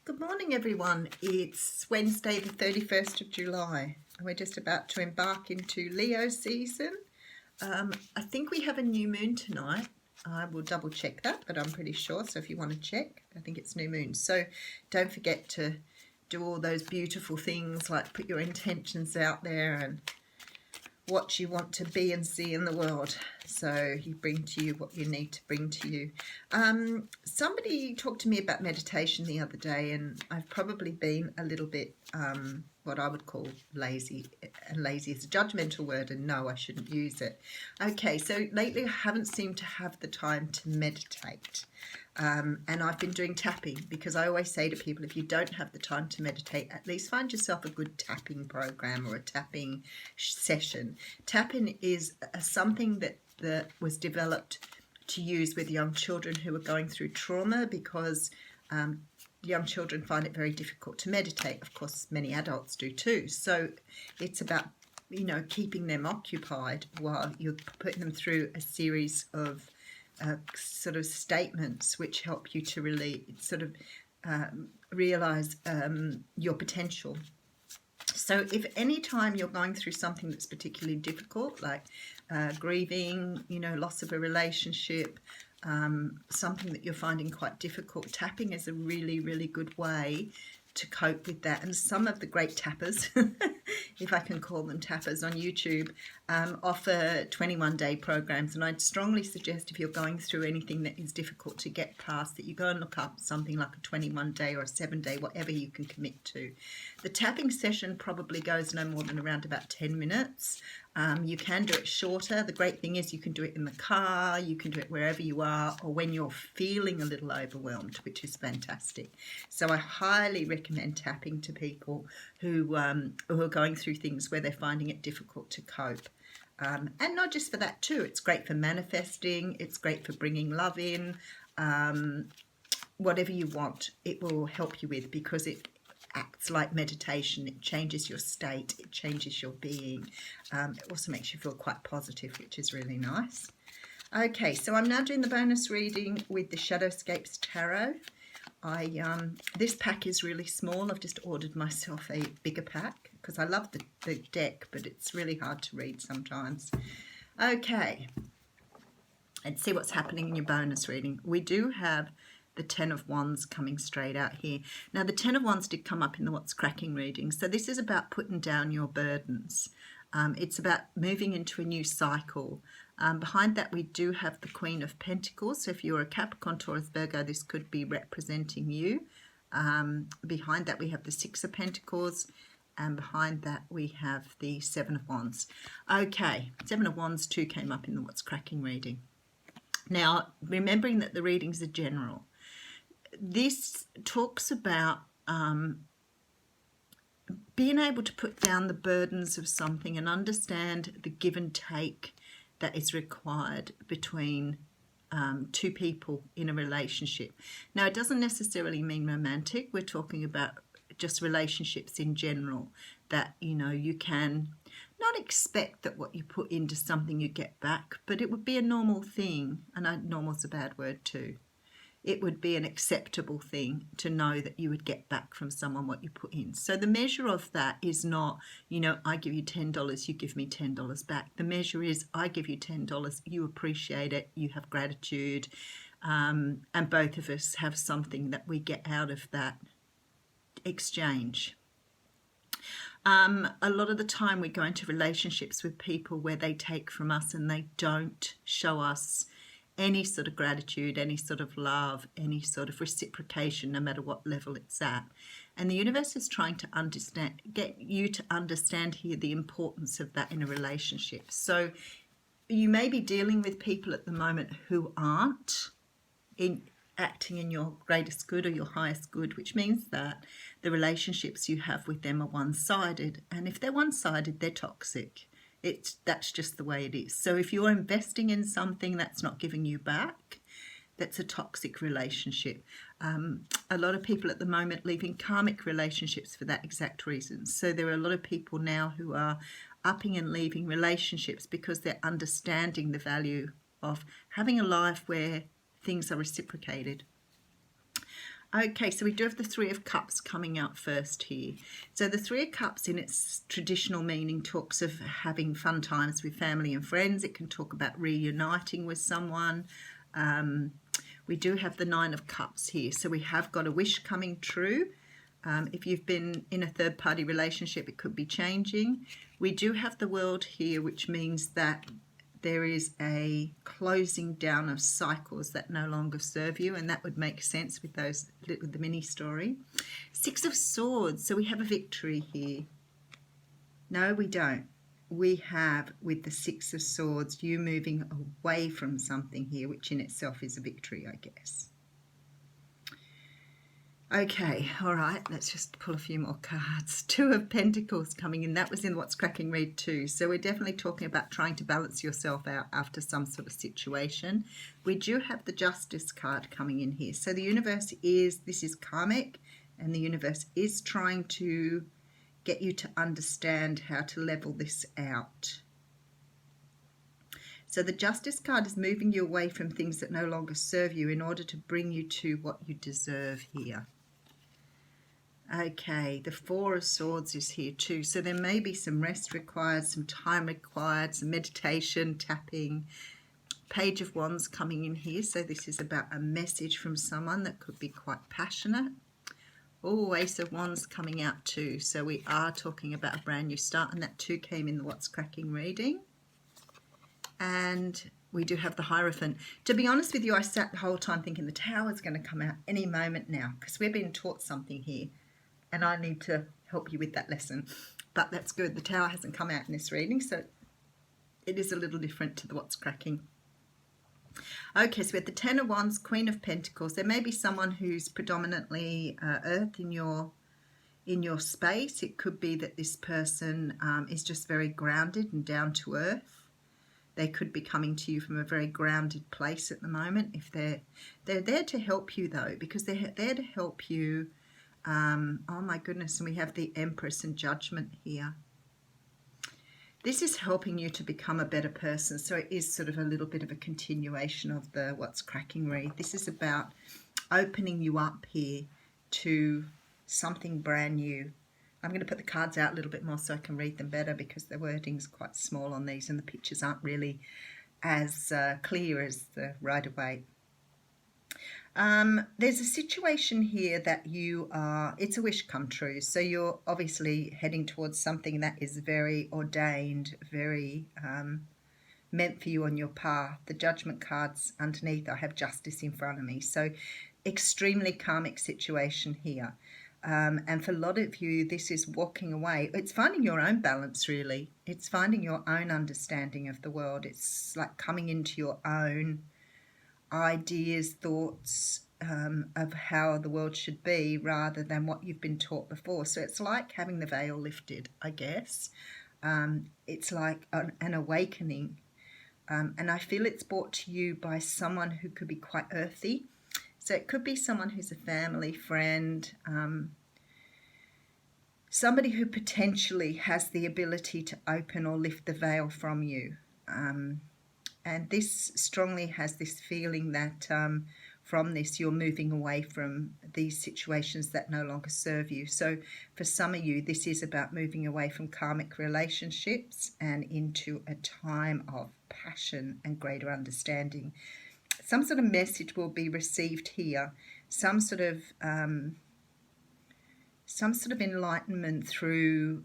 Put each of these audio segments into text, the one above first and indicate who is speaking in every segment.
Speaker 1: Good morning, everyone. It's Wednesday, the 31st of July, and we're just about to embark into Leo season. I think we have a new moon tonight. I will double check that, but I'm pretty sure. So if you want to check, I think it's new moon. So don't forget to do all those beautiful things like put your intentions out there and what you want to be and see in the world, so you bring to you what you need to bring to you. Somebody talked to me about meditation the other day, and I've probably been a little bit what I would call lazy, and lazy is a judgmental word, and no, I shouldn't use it. Okay, so lately I haven't seemed to have the time to meditate. And I've been doing tapping, because I always say to people, if you don't have the time to meditate, at least find yourself a good tapping program or a tapping session. Tapping is something that was developed to use with young children who are going through trauma, because young children find it very difficult to meditate. Of course, many adults do too. So it's about, keeping them occupied while you're putting them through a series of sort of statements which help you to really realize your potential. So if any time you're going through something that's particularly difficult, like grieving, loss of a relationship, something that you're finding quite difficult, tapping is a really, really good way to cope with that. And some of the great tappers, if I can call them tappers, on YouTube offer 21-day programs, and I'd strongly suggest, if you're going through anything that is difficult to get past, that you go and look up something like a 21-day or a 7-day, whatever you can commit to. The tapping session probably goes no more than around about 10 minutes. You can do it shorter. The great thing is you can do it in the car, you can do it wherever you are, or when you're feeling a little overwhelmed, which is fantastic. So I highly recommend tapping to people who are going through things where they're finding it difficult to cope. And not just for that too, it's great for manifesting, it's great for bringing love in, whatever you want, it will help you with, because it acts like meditation. It changes your state, it changes your being. It also makes you feel quite positive, which is really nice. Okay, so I'm now doing the bonus reading with the Shadowscapes Tarot. This pack is really small. I've just ordered myself a bigger pack because I love the deck, but it's really hard to read sometimes. Okay, let's see what's happening in your bonus reading. We do have the Ten of Wands coming straight out here. Now, the Ten of Wands did come up in the What's Cracking reading. So this is about putting down your burdens. It's about moving into a new cycle. Behind that, we do have the Queen of Pentacles. So if you're a Capricorn, Taurus, Virgo, this could be representing you. Behind that, we have the Six of Pentacles. And behind that, we have the Seven of Wands. Okay, Seven of Wands too came up in the What's Cracking reading. Now, remembering that the readings are general, this talks about being able to put down the burdens of something and understand the give and take that is required between two people in a relationship. Now, it doesn't necessarily mean romantic. We're talking about just relationships in general, that, you can not expect that what you put into something you get back, but it would be a normal thing, and normal's a bad word too. It would be an acceptable thing to know that you would get back from someone what you put in. So the measure of that is not, I give you $10, you give me $10 back. The measure is, I give you $10, you appreciate it, you have gratitude, and both of us have something that we get out of that exchange. A lot of the time we go into relationships with people where they take from us and they don't show us any sort of gratitude, any sort of love, any sort of reciprocation, no matter what level it's at. And the universe is trying to get you to understand here the importance of that in a relationship. So you may be dealing with people at the moment who aren't acting in your greatest good or your highest good, which means that the relationships you have with them are one-sided. And if they're one-sided, they're toxic. That's just the way it is. So if you're investing in something that's not giving you back, that's a toxic relationship. A lot of people at the moment leaving karmic relationships for that exact reason. So there are a lot of people now who are upping and leaving relationships because they're understanding the value of having a life where things are reciprocated. Okay, so we do have the Three of Cups coming out first here. So the Three of Cups in its traditional meaning talks of having fun times with family and friends. It can talk about reuniting with someone. We do have the Nine of Cups here. So we have got a wish coming true. If you've been in a third-party relationship, it could be changing. We do have the World here, which means that there is a closing down of cycles that no longer serve you, and that would make sense with the mini story. Six of Swords, so we have a victory here. No, we don't. We have, with the Six of Swords, you moving away from something here, which in itself is a victory, I guess. Okay, all right, let's just pull a few more cards. Two of Pentacles coming in. That was in What's Cracking Read too. So we're definitely talking about trying to balance yourself out after some sort of situation. We do have the Justice card coming in here. So the universe this is karmic, and the universe is trying to get you to understand how to level this out. So the Justice card is moving you away from things that no longer serve you in order to bring you to what you deserve here. Okay, the Four of Swords is here too. So there may be some rest required, some time required, some meditation, tapping. Page of Wands coming in here. So this is about a message from someone that could be quite passionate. Oh, Ace of Wands coming out too. So we are talking about a brand new start, and that too came in the What's Cracking reading. And we do have the Hierophant. To be honest with you, I sat the whole time thinking the Tower is going to come out any moment now, because we're being taught something here. And I need to help you with that lesson. But that's good. The Tower hasn't come out in this reading, so it is a little different to the What's Cracking. Okay, so we have the Ten of Wands, Queen of Pentacles. There may be someone who's predominantly earth in your space. It could be that this person is just very grounded and down to earth. They could be coming to you from a very grounded place at the moment. If they're there to help you though, because they're there to help you. Oh my goodness, and we have the Empress and Judgment here. This is helping you to become a better person, so it is sort of a little bit of a continuation of the What's Cracking read. This is about opening you up here to something brand new. I'm going to put the cards out a little bit more so I can read them better, because the wording's quite small on these and the pictures aren't really as clear as the Rider-Waite. There's a situation here that it's a wish come true. So you're obviously heading towards something that is very ordained, very meant for you on your path. The Judgment cards underneath, I have Justice in front of me. So extremely karmic situation here. And for a lot of you, this is walking away. It's finding your own balance, really. It's finding your own understanding of the world. It's like coming into your own ideas, thoughts of how the world should be, rather than what you've been taught before. So it's like having the veil lifted, I guess. It's like an awakening, and I feel it's brought to you by someone who could be quite earthy. So it could be someone who's a family friend, somebody who potentially has the ability to open or lift the veil from you. And this strongly has this feeling that from this you're moving away from these situations that no longer serve you. So for some of you, this is about moving away from karmic relationships and into a time of passion and greater understanding. Some sort of message will be received here, some sort of enlightenment through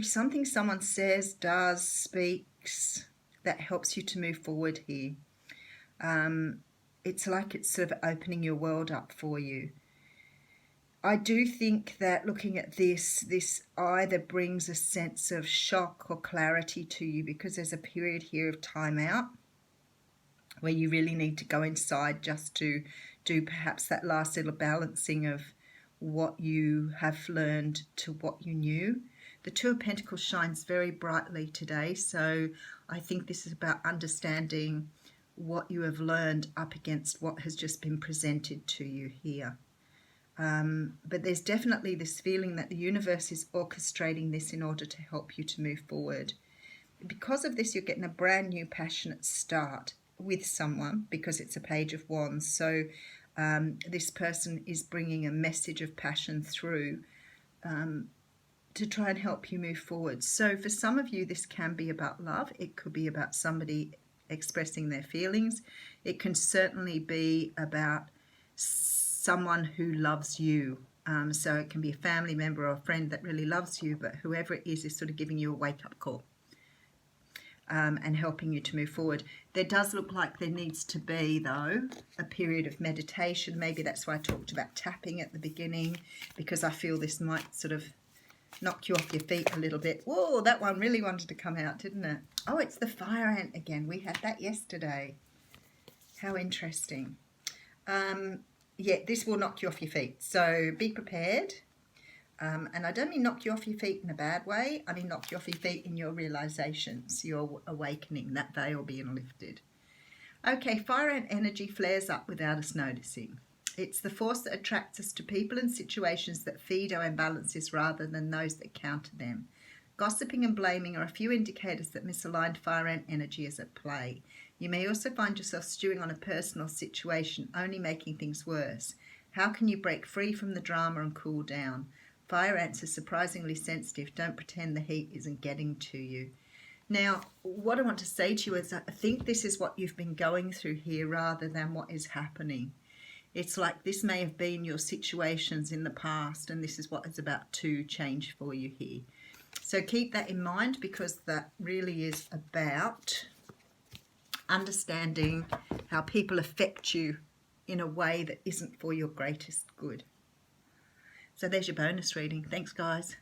Speaker 1: something someone says, does, speaks, that helps you to move forward here. It's like it's sort of opening your world up for you. I do think that looking at this either brings a sense of shock or clarity to you, because there's a period here of time out where you really need to go inside just to do perhaps that last little balancing of what you have learned to what you knew. The Two of Pentacles shines very brightly today, so I think this is about understanding what you have learned up against what has just been presented to you here. But there's definitely this feeling that the universe is orchestrating this in order to help you to move forward. Because of this, you're getting a brand new passionate start with someone because it's a Page of Wands. So this person is bringing a message of passion through to try and help you move forward. So for some of you, this can be about love. It could be about somebody expressing their feelings. It can certainly be about someone who loves you. So it can be a family member or a friend that really loves you, but whoever it is sort of giving you a wake-up call and helping you to move forward. There does look like there needs to be, though, a period of meditation. Maybe that's why I talked about tapping at the beginning, because I feel this might sort of knock you off your feet a little bit. Whoa, that one really wanted to come out, didn't it? Oh, it's the fire ant again. We had that yesterday. How interesting. Yeah, this will knock you off your feet. So be prepared. And I don't mean knock you off your feet in a bad way. I mean knock you off your feet in your realizations, your awakening, that veil being lifted. Okay, fire ant energy flares up without us noticing. It's the force that attracts us to people and situations that feed our imbalances rather than those that counter them. Gossiping and blaming are a few indicators that misaligned fire ant energy is at play. You may also find yourself stewing on a personal situation, only making things worse. How can you break free from the drama and cool down? Fire ants are surprisingly sensitive. Don't pretend the heat isn't getting to you. Now, what I want to say to you is I think this is what you've been going through here rather than what is happening. It's like this may have been your situations in the past, and this is what is about to change for you here. So keep that in mind, because that really is about understanding how people affect you in a way that isn't for your greatest good. So there's your bonus reading. Thanks, guys.